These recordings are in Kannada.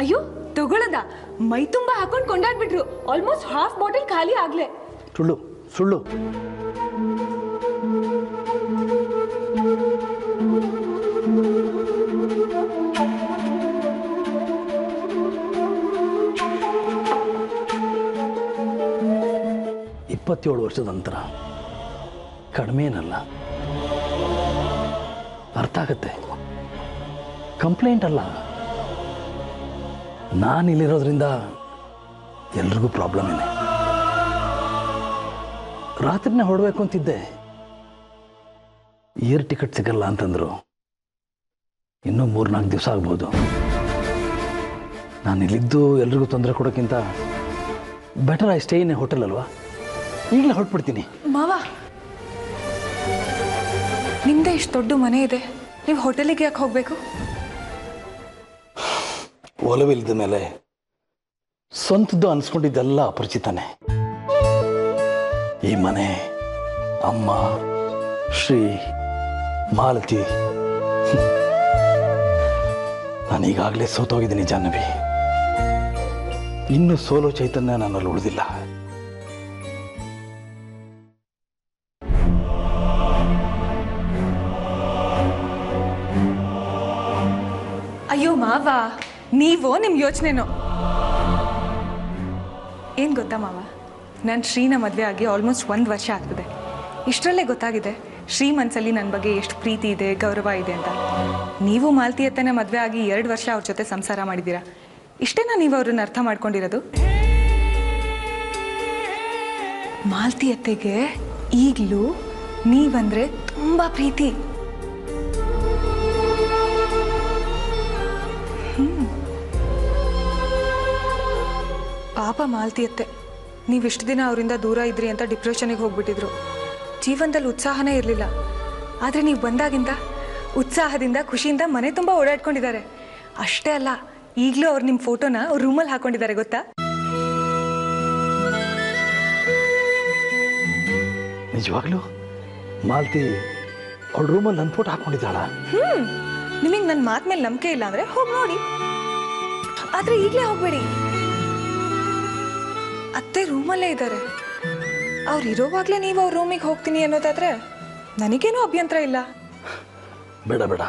ಅಯ್ಯೋ ತಗೊಳ್ಳದ ಮೈ ತುಂಬಾ ಹಾಕೊಂಡು ಕೊಂಡಾಡ್ಬಿಟ್ರು. ಆಲ್ಮೋಸ್ಟ್ ಹಾಫ್ ಬಾಟಲ್ ಖಾಲಿ ಆಗ್ಲೇ. ಸುಳ್ಳು ಸುಳ್ಳು. ಇಪ್ಪತ್ತೇಳು ವರ್ಷದ ನಂತರ ಕಡಿಮೆ ಏನಲ್ಲ, ಅರ್ಥ ಆಗತ್ತೆ. ಕಂಪ್ಲೇಂಟ್ ಅಲ್ಲ, ನಾನಿಲ್ಲಿರೋದ್ರಿಂದ ಎಲ್ರಿಗೂ ಪ್ರಾಬ್ಲಮ್ ಏನೇ. ರಾತ್ರಿನೇ ಹೊರಡಬೇಕು ಅಂತಿದ್ದೆ, ಏರ್ ಟಿಕೆಟ್ ಸಿಗಲ್ಲ ಅಂತಂದ್ರು. ಇನ್ನೂ 3-4 ದಿವಸ ಆಗ್ಬೋದು. ನಾನು ಇಲ್ಲಿದ್ದು ಎಲ್ರಿಗೂ ತೊಂದರೆ ಕೊಡೋಕ್ಕಿಂತ better I stay in a hotel ಅಲ್ವಾ? ಈಗಲೇ ಹೊರಟ್ಬಿಡ್ತೀನಿ. ಮಾವ, ನಿಮ್ದೇ ಇಷ್ಟು ದೊಡ್ಡ ಮನೆ ಇದೆ, ನೀವು ಹೋಟೆಲಿಗೆ ಯಾಕೆ ಹೋಗ್ಬೇಕು? ಒಲವಿಲ್ಲದ ಮೇಲೆ ಸ್ವಂತದ್ದು ಅನ್ಸ್ಕೊಂಡಿದ್ದೆಲ್ಲ ಅಪರಿಚಿತನೇ. ಈ ಮನೆ, ಅಮ್ಮ, ಶ್ರೀ, ಮಾಲತಿ, ನಾನೀಗಾಗಲೇ ಸೋತೋಗಿದ್ದೀನಿ ಜಾಹ್ನವಿ. ಇನ್ನು ಸೋಲೋ ಚೈತನ್ಯ ನನ್ನಲ್ಲಿ ಉಳಿದಿಲ್ಲ. ಅಯ್ಯೋ ಮಾವ, ನೀವು ನಿಮ್ಮ ಯೋಚನೆನೋ ಏನು ಗೊತ್ತಾ ಮಾವ, ನಾನು ಶ್ರೀನ ಮದುವೆ ಆಗಿ ಆಲ್ಮೋಸ್ಟ್ 1 ವರ್ಷ ಆಗ್ತದೆ. ಇಷ್ಟರಲ್ಲೇ ಗೊತ್ತಾಗಿದೆ ಶ್ರೀ ಮನಸ್ಸಲ್ಲಿ ನನ್ನ ಬಗ್ಗೆ ಎಷ್ಟು ಪ್ರೀತಿ ಇದೆ, ಗೌರವ ಇದೆ ಅಂತ. ನೀವು ಮಾಲತಿ ಅತ್ತನ ಮದುವೆ ಆಗಿ 2 ವರ್ಷ ಅವ್ರ ಜೊತೆ ಸಂಸಾರ ಮಾಡಿದ್ದೀರಾ. ಇಷ್ಟೇನಾ ನೀವು ಅವ್ರನ್ನ ಅರ್ಥ ಮಾಡ್ಕೊಂಡಿರೋದು? ಮಾಲತಿ ಅತ್ತೆಗೆ ಈಗಲೂ ನೀವಂದ್ರೆ ತುಂಬ ಪ್ರೀತಿ. ಪಾಪ ಮಾಲತಿ ಅತ್ತೆ, ನೀವಿಷ್ಟು ದಿನ ಅವರಿಂದ ದೂರ ಇದ್ರಿ ಅಂತ ಡಿಪ್ರೆಷನ್ಗೆ ಹೋಗ್ಬಿಟ್ಟಿದ್ರು. ಜೀವನದಲ್ಲಿ ಉತ್ಸಾಹನೇ ಇರಲಿಲ್ಲ. ಆದರೆ ನೀವು ಬಂದಾಗಿಂದ ಉತ್ಸಾಹದಿಂದ, ಖುಷಿಯಿಂದ ಮನೆ ತುಂಬ ಓಡಾಡ್ಕೊಂಡಿದ್ದಾರೆ. ಅಷ್ಟೇ ಅಲ್ಲ, ಈಗಲೂ ಅವ್ರು ನಿಮ್ಮ ಫೋಟೋನ ಅವ್ರ ರೂಮಲ್ಲಿ ಹಾಕೊಂಡಿದ್ದಾರೆ, ಗೊತ್ತಾ? ನಿಜವಾಗ್ಲೂ ಮಾಲತಿ ಅವಳ ರೂಮಲ್ಲಿ ನನ್ನ ಫೋಟೋ ಹಾಕೊಂಡಿದ್ದಾಳ? ನಿಮಗೆ ನನ್ನ ಮಾತು ಮೇಲೆ ನಂಬಿಕೆ ಇಲ್ಲ ಅಂದರೆ ಹೋಗಿ ನೋಡಿ. ಆದರೆ ಈಗಲೇ ಹೋಗಬೇಡಿ. ಅತ್ತೆ ರೂಮಲ್ಲೇ ಇದ್ದಾರೆ. ಅವ್ರು ಇರೋವಾಗಲೇ ನೀವು ಅವ್ರ ರೂಮಿಗೆ ಹೋಗ್ತೀನಿ ಅನ್ನೋದಾದ್ರೆ ನನಗೇನೂ ಅಭ್ಯಂತರ ಇಲ್ಲ. ಬೇಡ ಬೇಡ,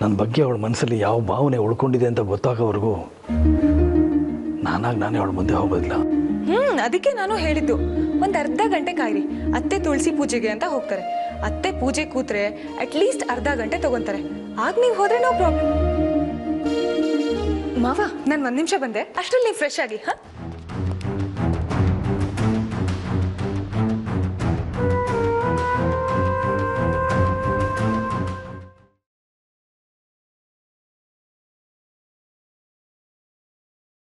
ನನ್ನ ಬಗ್ಗೆ ಅವಳ ಮನಸ್ಸಲ್ಲಿ ಯಾವ ಭಾವನೆ ಉಳ್ಕೊಂಡಿದೆ ಅಂತ ಗೊತ್ತಾಗೋವರೆಗೂ ನಾನೇ ಅವಳ ಮುಂದೆ ಹೋಗೋದಿಲ್ಲ. ಅದಕ್ಕೆ ನಾನು ಹೇಳಿದ್ದು, ಒಂದು ಅರ್ಧ ಗಂಟೆ ಕಾಯಿರಿ. ಅತ್ತೆ ತುಳಸಿ ಪೂಜೆಗೆ ಅಂತ ಹೋಗ್ತಾರೆ. ಅತ್ತೆ ಪೂಜೆ ಕೂತ್ರೆ ಅಟ್ಲೀಸ್ಟ್ ಅರ್ಧ ಗಂಟೆ ತಗೊಂತಾರೆ. ಆಗ ನೀವು ಹೋದ್ರೆ ನೋ ಪ್ರಾಬ್ಲಮ್. ಮಾವ, ನಾನು 1 ನಿಮಿಷ ಬಂದೆ, ಅಷ್ಟರಲ್ಲಿ ನೀವು ಫ್ರೆಶ್ ಆಗಿ.